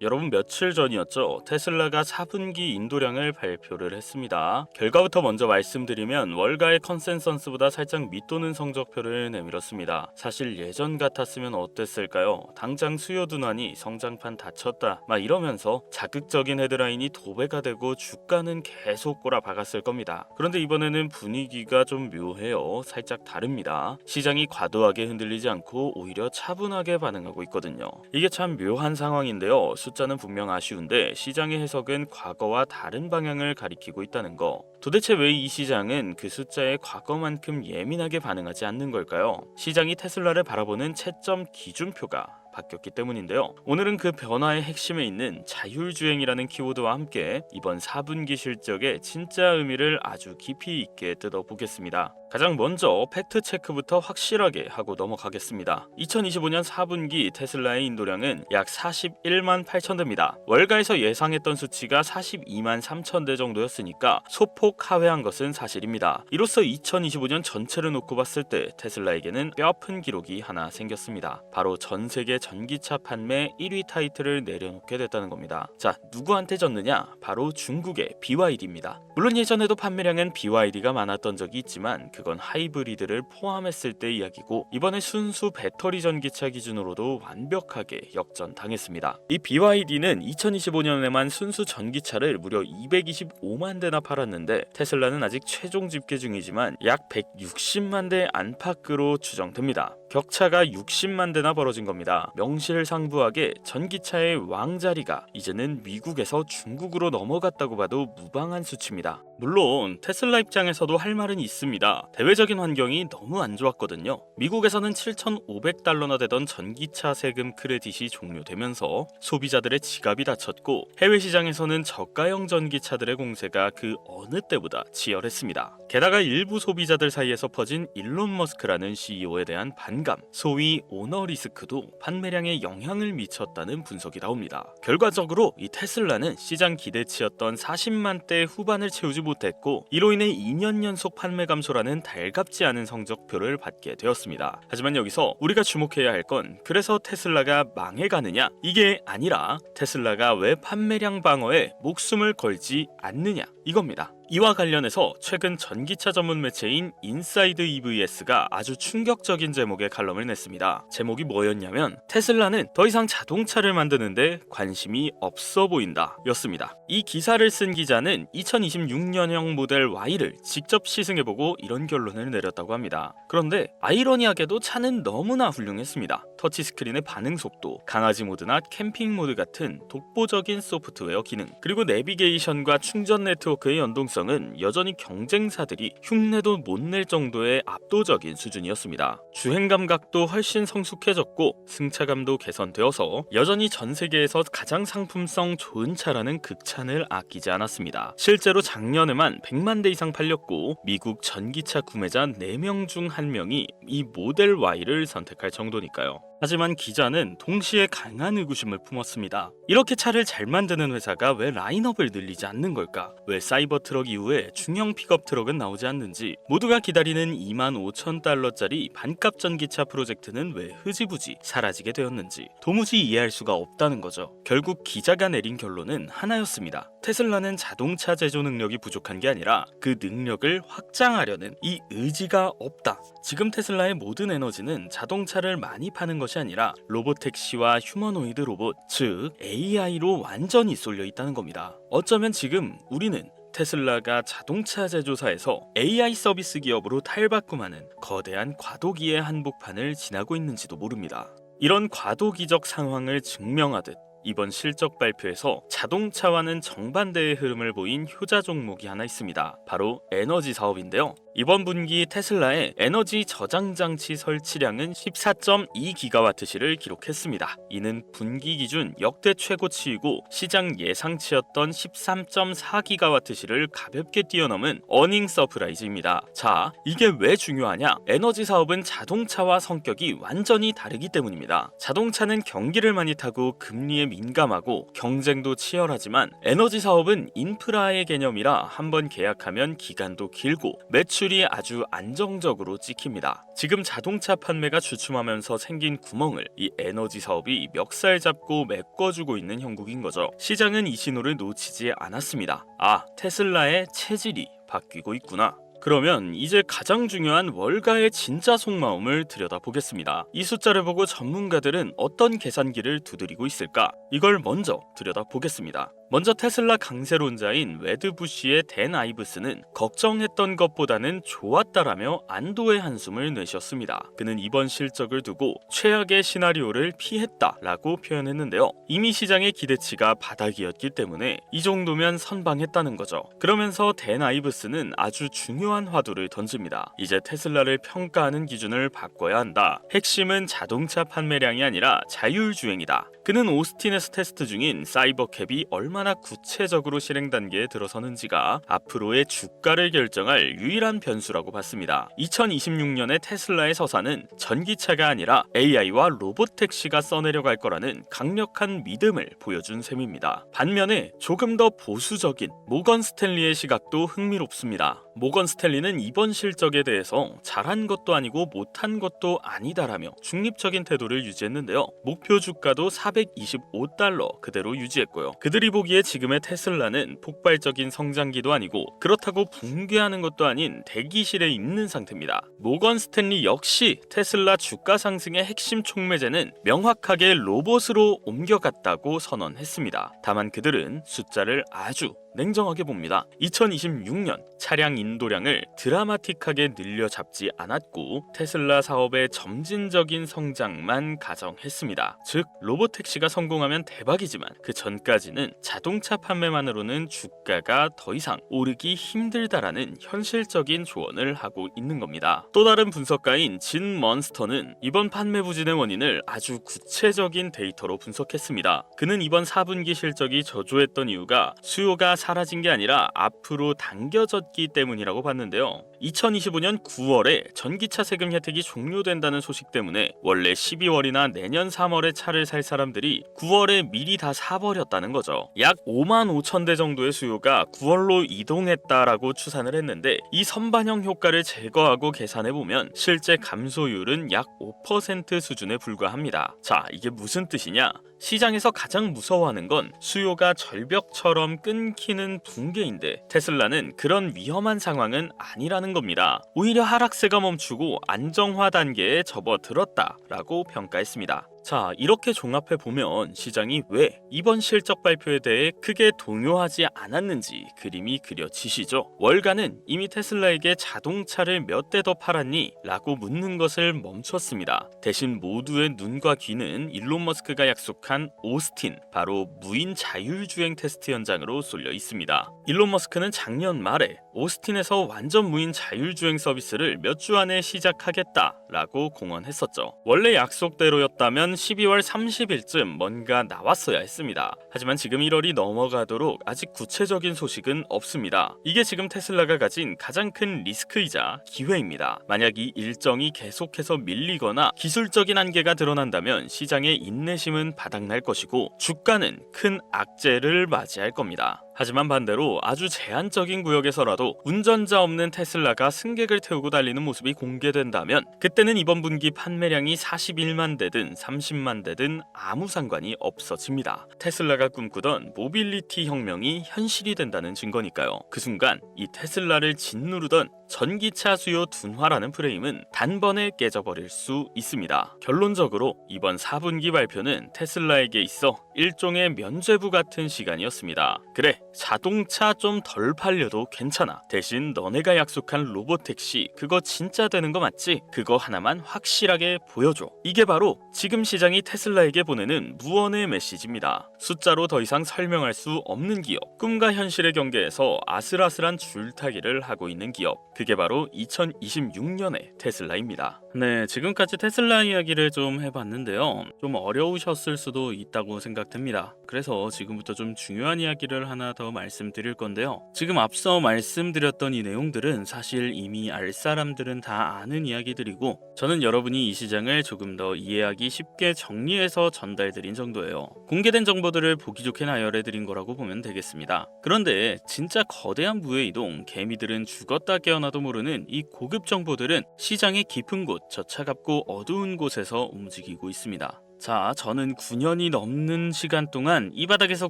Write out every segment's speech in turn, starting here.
여러분 며칠 전이었죠. 테슬라가 4분기 인도량을 발표를 했습니다. 결과부터 먼저 말씀드리면 월가의 컨센서스보다 살짝 밑도는 성적표를 내밀었습니다. 사실 예전 같았으면 어땠을까요? 당장 수요 둔환이 성장판 닫혔다 막 이러면서 자극적인 헤드라인이 도배가 되고 주가는 계속 꼬라박았을 겁니다. 그런데 이번에는 분위기가 좀 묘해요. 살짝 다릅니다. 시장이 과도하게 흔들리지 않고 오히려 차분하게 반응하고 있거든요. 이게 참 묘한 상황인데요. 숫자는 분명 아쉬운데 시장의 해석은 과거와 다른 방향을 가리키고 있다는 거. 도대체 왜 이 시장은 그 숫자에 과거만큼 예민하게 반응하지 않는 걸까요? 시장이 테슬라를 바라보는 채점 기준표가 바뀌었기 때문인데요. 오늘은 그 변화의 핵심에 있는 자율주행이라는 키워드와 함께 이번 4분기 실적의 진짜 의미를 아주 깊이 있게 뜯어보겠습니다. 가장 먼저 팩트체크부터 확실하게 하고 넘어가겠습니다. 2025년 4분기 테슬라의 인도량은 약 41만 8천 대입니다. 월가에서 예상했던 수치가 42만 3천 대 정도였으니까 소폭 하회한 것은 사실입니다. 이로써 2025년 전체를 놓고 봤을 때 테슬라에게는 뼈아픈 기록이 하나 생겼습니다. 바로 전 세계 전기차 판매 1위 타이틀을 내려놓게 됐다는 겁니다. 자, 누구한테 졌느냐? 바로 중국의 BYD입니다. 물론 예전에도 판매량은 BYD가 많았던 적이 있지만 그건 하이브리드를 포함했을 때 이야기고 이번에 순수 배터리 전기차 기준으로도 완벽하게 역전당했습니다. 이 BYD는 2025년에만 순수 전기차를 무려 225만 대나 팔았는데 테슬라는 아직 최종 집계 중이지만 약 160만 대 안팎으로 추정됩니다. 격차가 60만 대나 벌어진 겁니다. 명실상부하게 전기차의 왕자리가 이제는 미국에서 중국으로 넘어갔다고 봐도 무방한 수치입니다. 물론 테슬라 입장에서도 할 말은 있습니다. 대외적인 환경이 너무 안 좋았거든요. 미국에서는 7,500달러나 되던 전기차 세금 크레딧이 종료되면서 소비자들의 지갑이 닫혔고 해외 시장에서는 저가형 전기차들의 공세가 그 어느 때보다 치열했습니다. 게다가 일부 소비자들 사이에서 퍼진 일론 머스크라는 CEO에 대한 반감, 소위 오너 리스크도 판매량에 영향을 미쳤다는 분석이 나옵니다. 결과적으로 이 테슬라는 시장 기대치였던 40만 대 후반을 채우지 못했고 이로 인해 2년 연속 판매 감소라는 달갑지 않은 성적표를 받게 되었습니다. 하지만 여기서 우리가 주목해야 할 건 그래서 테슬라가 망해가느냐 이게 아니라 테슬라가 왜 판매량 방어에 목숨을 걸지 않느냐 이겁니다. 이와 관련해서 최근 전기차 전문 매체인 인사이드 EVS가 아주 충격적인 제목의 칼럼을 냈습니다. 제목이 뭐였냐면 테슬라는 더 이상 자동차를 만드는데 관심이 없어 보인다 였습니다. 이 기사를 쓴 기자는 2026년형 모델 Y를 직접 시승해보고 이런 결론을 내렸다고 합니다. 그런데 아이러니하게도 차는 너무나 훌륭했습니다. 터치스크린의 반응 속도, 강아지 모드나 캠핑 모드 같은 독보적인 소프트웨어 기능, 그리고 내비게이션과 충전 네트워크의 연동성은 여전히 경쟁사들이 흉내도 못 낼 정도의 압도적인 수준이었습니다. 주행 감각도 훨씬 성숙해졌고 승차감도 개선되어서 여전히 전 세계에서 가장 상품성 좋은 차라는 극찬을 아끼지 않았습니다. 실제로 작년에만 100만 대 이상 팔렸고 미국 전기차 구매자 4명 중 1명이 이 모델 Y를 선택할 정도니까요. 하지만 기자는 동시에 강한 의구심을 품었습니다. 이렇게 차를 잘 만드는 회사가 왜 라인업을 늘리지 않는 걸까? 왜 사이버 트럭 이후에 중형 픽업 트럭은 나오지 않는지, 모두가 기다리는 25,000달러짜리 반값 전기차 프로젝트는 왜 흐지부지 사라지게 되었는지 도무지 이해할 수가 없다는 거죠. 결국 기자가 내린 결론은 하나였습니다. 테슬라는 자동차 제조 능력이 부족한 게 아니라 그 능력을 확장하려는 이 의지가 없다. 지금 테슬라의 모든 에너지는 자동차를 많이 파는 것이 아니라 로보택시와 휴머노이드 로봇, 즉 AI로 완전히 쏠려 있다는 겁니다. 어쩌면 지금 우리는 테슬라가 자동차 제조사에서 AI 서비스 기업으로 탈바꿈하는 거대한 과도기의 한복판을 지나고 있는지도 모릅니다. 이런 과도기적 상황을 증명하듯 이번 실적 발표에서 자동차와는 정반대의 흐름을 보인 효자 종목이 하나 있습니다. 바로 에너지 사업인데요. 이번 분기 테슬라의 에너지 저장 장치 설치량은 14.2기가와트시를 기록했습니다. 이는 분기 기준 역대 최고치이고 시장 예상치였던 13.4기가와트시를 가볍게 뛰어넘은 어닝 서프라이즈입니다. 자, 이게 왜 중요하냐? 에너지 사업은 자동차와 성격이 완전히 다르기 때문입니다. 자동차는 경기를 많이 타고 금리에 민감하고 경쟁도 치열하지만 에너지 사업은 인프라의 개념이라 한번 계약하면 기간도 길고 매출 매출이 아주 안정적으로 찍힙니다. 지금 자동차 판매가 주춤하면서 생긴 구멍을 이 에너지 사업이 멱살 잡고 메꿔주고 있는 형국인 거죠. 시장은 이 신호를 놓치지 않았습니다. 아, 테슬라의 체질이 바뀌고 있구나. 그러면 이제 가장 중요한 월가의 진짜 속마음을 들여다보겠습니다. 이 숫자를 보고 전문가들은 어떤 계산기를 두드리고 있을까? 이걸 먼저 들여다보겠습니다. 먼저 테슬라 강세론자인 웨드부시의 댄 아이브스는 걱정했던 것보다는 좋았다라며 안도의 한숨을 내셨습니다. 그는 이번 실적을 두고 최악의 시나리오를 피했다라고 표현했는데요. 이미 시장의 기대치가 바닥이었기 때문에 이 정도면 선방했다는 거죠. 그러면서 댄 아이브스는 아주 중요한 화두를 던집니다. 이제 테슬라를 평가하는 기준을 바꿔야 한다. 핵심은 자동차 판매량이 아니라 자율주행이다. 그는 오스틴에서 테스트 중인 사이버캡이 얼마나 구체적으로 실행 단계에 들어서는지가 앞으로의 주가를 결정할 유일한 변수라고 봤습니다. 2026년에 테슬라의 서사는 전기차가 아니라 AI와 로봇택시가 써내려갈 거라는 강력한 믿음을 보여준 셈입니다. 반면에 조금 더 보수적인 모건 스탠리의 시각도 흥미롭습니다. 모건 스탠리는 이번 실적에 대해서 잘한 것도 아니고 못한 것도 아니다라며 중립적인 태도를 유지했는데요. 목표 주가도 $425 그대로 유지했고요. 그들이 보기에 지금의 테슬라는 폭발적인 성장기도 아니고 그렇다고 붕괴하는 것도 아닌 대기실에 있는 상태입니다. 모건 스탠리 역시 테슬라 주가 상승의 핵심 촉매제는 명확하게 로봇으로 옮겨갔다고 선언했습니다. 다만 그들은 숫자를 아주 냉정하게 봅니다. 2026년 차량 인도량을 드라마틱하게 늘려잡지 않았고 테슬라 사업의 점진적인 성장만 가정했습니다. 즉 로봇택시가 성공하면 대박이지만 그 전까지는 자동차 판매만으로는 주가가 더 이상 오르기 힘들다라는 현실적인 조언을 하고 있는 겁니다. 또 다른 분석가인 진 먼스터는 이번 판매 부진의 원인을 아주 구체적인 데이터로 분석했습니다. 그는 이번 4분기 실적이 저조했던 이유가 수요가 사라진 게 아니라 앞으로 당겨졌기 때문이라고 봤는데요. 2025년 9월에 전기차 세금 혜택이 종료된다는 소식 때문에 원래 12월이나 내년 3월에 차를 살 사람들이 9월에 미리 다 사버렸다는 거죠. 약 5만 5천 대 정도의 수요가 9월로 이동했다라고 추산을 했는데 이 선반영 효과를 제거하고 계산해보면 실제 감소율은 약 5% 수준에 불과합니다. 자, 이게 무슨 뜻이냐? 시장에서 가장 무서워하는 건 수요가 절벽처럼 끊기는 붕괴인데 테슬라는 그런 위험한 상황은 아니라는 겁니다. 오히려 하락세가 멈추고 안정화 단계에 접어들었다라고 평가했습니다. 자, 이렇게 종합해보면 시장이 왜 이번 실적 발표에 대해 크게 동요하지 않았는지 그림이 그려지시죠? 월가는 이미 테슬라에게 자동차를 몇 대 더 팔았니? 라고 묻는 것을 멈췄습니다. 대신 모두의 눈과 귀는 일론 머스크가 약속한 오스틴, 바로 무인 자율주행 테스트 현장으로 쏠려 있습니다. 일론 머스크는 작년 말에 오스틴에서 완전 무인 자율주행 서비스를 몇 주 안에 시작하겠다라고 공언했었죠. 원래 약속대로였다면 12월 30일쯤 뭔가 나왔어야 했습니다. 하지만 지금 1월이 넘어가도록 아직 구체적인 소식은 없습니다. 이게 지금 테슬라가 가진 가장 큰 리스크이자 기회입니다. 만약 이 일정이 계속해서 밀리거나 기술적인 한계가 드러난다면 시장의 인내심은 바닥날 것이고 주가는 큰 악재를 맞이할 겁니다. 하지만 반대로 아주 제한적인 구역에서라도 운전자 없는 테슬라가 승객을 태우고 달리는 모습이 공개된다면 그때는 이번 분기 판매량이 41만 대든 30만 대든 아무 상관이 없어집니다. 테슬라가 꿈꾸던 모빌리티 혁명이 현실이 된다는 증거니까요. 그 순간 이 테슬라를 짓누르던 전기차 수요 둔화라는 프레임은 단번에 깨져버릴 수 있습니다. 결론적으로 이번 4분기 발표는 테슬라에게 있어 일종의 면죄부 같은 시간이었습니다. 그래, 자동차 좀 덜 팔려도 괜찮아. 대신 너네가 약속한 로봇택시 그거 진짜 되는 거 맞지? 그거 하나만 확실하게 보여줘. 이게 바로 지금 시장이 테슬라에게 보내는 무언의 메시지입니다. 숫자로 더 이상 설명할 수 없는 기업, 꿈과 현실의 경계에서 아슬아슬한 줄타기를 하고 있는 기업, 그게 바로 2026년의 테슬라입니다. 네, 지금까지 테슬라 이야기를 좀 해봤는데요. 좀 어려우셨을 수도 있다고 생각됩니다. 그래서 지금부터 좀 중요한 이야기를 하나 더 대해서 말씀드릴 건데요. 지금 앞서 말씀드렸던 이 내용들은 사실 이미 알 사람들은 다 아는 이야기들이고 저는 여러분이 이 시장을 조금 더 이해하기 쉽게 정리해서 전달드린 정도예요. 공개된 정보들을 보기 좋게 나열해드린 거라고 보면 되겠습니다. 그런데 진짜 거대한 무의 이동, 개미들은 죽었다 깨어나도 모르는 이 고급 정보들은 시장의 깊은 곳, 저 차갑고 어두운 곳에서 움직이고 있습니다. 자, 저는 9년이 넘는 시간 동안 이 바닥에서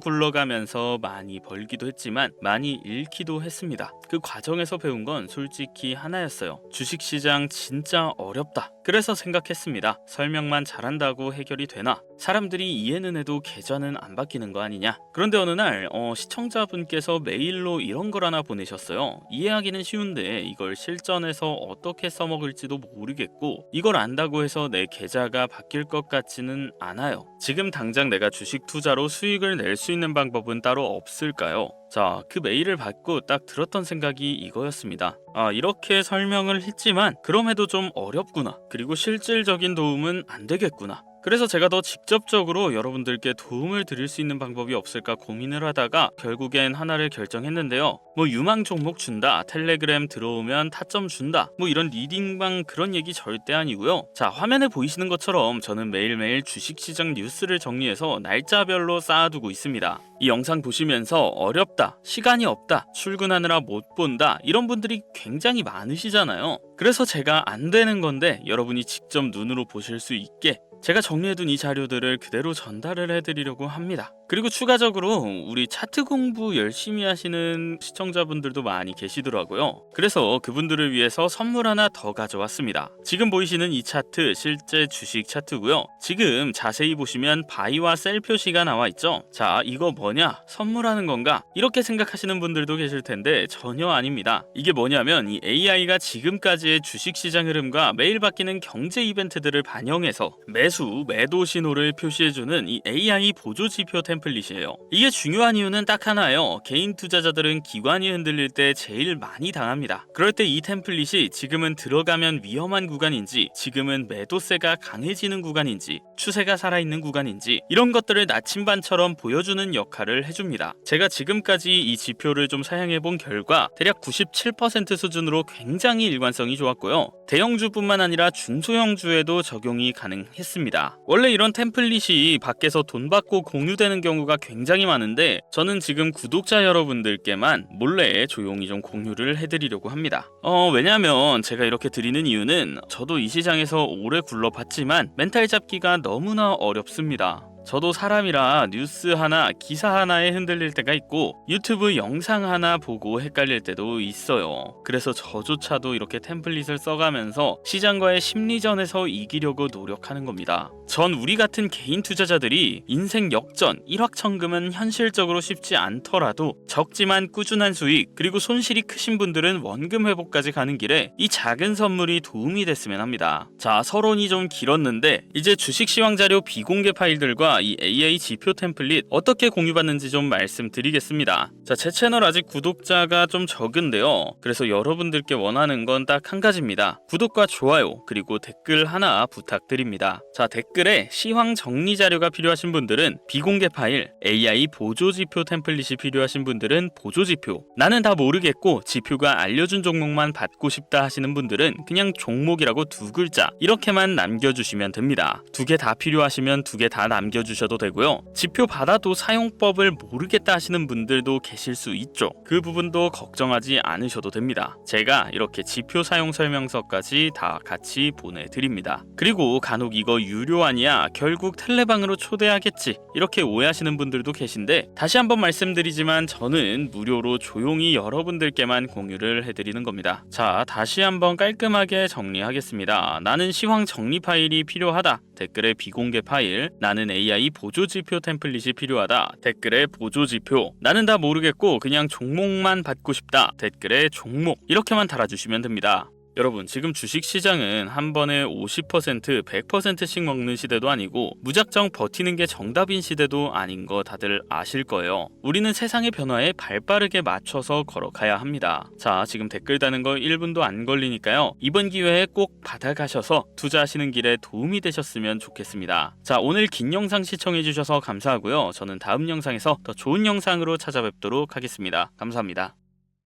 굴러가면서 많이 벌기도 했지만 많이 잃기도 했습니다. 그 과정에서 배운 건 솔직히 하나였어요. 주식시장 진짜 어렵다. 그래서 생각했습니다. 설명만 잘한다고 해결이 되나? 사람들이 이해는 해도 계좌는 안 바뀌는 거 아니냐? 그런데 어느 날 시청자분께서 메일로 이런 걸 하나 보내셨어요. 이해하기는 쉬운데 이걸 실전에서 어떻게 써먹을지도 모르겠고 이걸 안다고 해서 내 계좌가 바뀔 것 같지는 않아요. 지금 당장 내가 주식 투자로 수익을 낼 수 있는 방법은 따로 없을까요? 자, 그 메일을 받고 딱 들었던 생각이 이거였습니다. 이렇게 설명을 했지만 그럼에도 좀 어렵구나. 그리고 실질적인 도움은 안 되겠구나. 그래서 제가 더 직접적으로 여러분들께 도움을 드릴 수 있는 방법이 없을까 고민을 하다가 결국엔 하나를 결정했는데요. 유망 종목 준다, 텔레그램 들어오면 타점 준다, 이런 리딩방 그런 얘기 절대 아니고요. 자, 화면에 보이시는 것처럼 저는 매일매일 주식시장 뉴스를 정리해서 날짜별로 쌓아두고 있습니다. 이 영상 보시면서 어렵다, 시간이 없다, 출근하느라 못 본다 이런 분들이 굉장히 많으시잖아요. 그래서 제가 안 되는 건데 여러분이 직접 눈으로 보실 수 있게 제가 정리해둔 이 자료들을 그대로 전달을 해드리려고 합니다. 그리고 추가적으로 우리 차트 공부 열심히 하시는 시청자분들도 많이 계시더라고요. 그래서 그분들을 위해서 선물 하나 더 가져왔습니다. 지금 보이시는 이 차트 실제 주식 차트고요. 지금 자세히 보시면 바이와 셀 표시가 나와 있죠. 자, 이거 뭐냐? 선물하는 건가? 이렇게 생각하시는 분들도 계실 텐데 전혀 아닙니다. 이게 뭐냐면 이 AI가 지금까지의 주식시장 흐름과 매일 바뀌는 경제 이벤트들을 반영해서 매수, 매도 신호를 표시해주는 이 AI 보조지표 템플릿이에요. 이게 중요한 이유는 딱 하나예요. 개인 투자자들은 기관이 흔들릴 때 제일 많이 당합니다. 그럴 때 이 템플릿이 지금은 들어가면 위험한 구간인지, 지금은 매도세가 강해지는 구간인지, 추세가 살아있는 구간인지 이런 것들을 나침반처럼 보여주는 역할을 해줍니다. 제가 지금까지 이 지표를 좀 사용해본 결과 대략 97% 수준으로 굉장히 일관성이 좋았고요. 대형주뿐만 아니라 중소형주에도 적용이 가능했습니다. 원래 이런 템플릿이 밖에서 돈 받고 공유되는 경우가 굉장히 많은데 저는 지금 구독자 여러분들께만 몰래 조용히 좀 공유를 해드리려고 합니다. 왜냐면 제가 이렇게 드리는 이유는 저도 이 시장에서 오래 굴러봤지만 멘탈 잡기가 너무나 어렵습니다. 저도 사람이라 뉴스 하나, 기사 하나에 흔들릴 때가 있고 유튜브 영상 하나 보고 헷갈릴 때도 있어요. 그래서 저조차도 이렇게 템플릿을 써가면서 시장과의 심리전에서 이기려고 노력하는 겁니다. 전 우리 같은 개인 투자자들이 인생 역전, 일확천금은 현실적으로 쉽지 않더라도 적지만 꾸준한 수익, 그리고 손실이 크신 분들은 원금 회복까지 가는 길에 이 작은 선물이 도움이 됐으면 합니다. 자, 서론이 좀 길었는데 이제 주식 시황 자료 비공개 파일들과 이 AI 지표 템플릿 어떻게 공유받는지 좀 말씀드리겠습니다. 자, 제 채널 아직 구독자가 좀 적은데요. 그래서 여러분들께 원하는 건 딱 한 가지입니다. 구독과 좋아요 그리고 댓글 하나 부탁드립니다. 자, 댓글에 시황 정리 자료가 필요하신 분들은 비공개 파일, AI 보조지표 템플릿이 필요하신 분들은 보조지표, 나는 다 모르겠고 지표가 알려준 종목만 받고 싶다 하시는 분들은 그냥 종목이라고 두 글자 이렇게만 남겨주시면 됩니다. 두 개 다 필요하시면 두 개 다 남겨주셔도 되고요. 지표 받아도 사용법을 모르겠다 하시는 분들도 계실 수 있죠. 그 부분도 걱정하지 않으셔도 됩니다. 제가 이렇게 지표 사용 설명서까지 다 같이 보내드립니다. 그리고 간혹 이거 유료 아니야? 결국 텔레방으로 초대하겠지? 이렇게 오해하시는 분들도 계신데 다시 한번 말씀드리지만 저는 무료로 조용히 여러분들께만 공유를 해드리는 겁니다. 자, 다시 한번 깔끔하게 정리하겠습니다. 나는 시황 정리 파일이 필요하다. 댓글에 비공개 파일, 나는 AI 보조지표 템플릿이 필요하다. 댓글에 보조지표, 나는 다 모르겠고 그냥 종목만 받고 싶다. 댓글에 종목 이렇게만 달아주시면 됩니다. 여러분, 지금 주식시장은 한 번에 50%, 100%씩 먹는 시대도 아니고 무작정 버티는 게 정답인 시대도 아닌 거 다들 아실 거예요. 우리는 세상의 변화에 발빠르게 맞춰서 걸어가야 합니다. 자, 지금 댓글 다는 거 1분도 안 걸리니까요. 이번 기회에 꼭 받아가셔서 투자하시는 길에 도움이 되셨으면 좋겠습니다. 자, 오늘 긴 영상 시청해주셔서 감사하고요. 저는 다음 영상에서 더 좋은 영상으로 찾아뵙도록 하겠습니다. 감사합니다.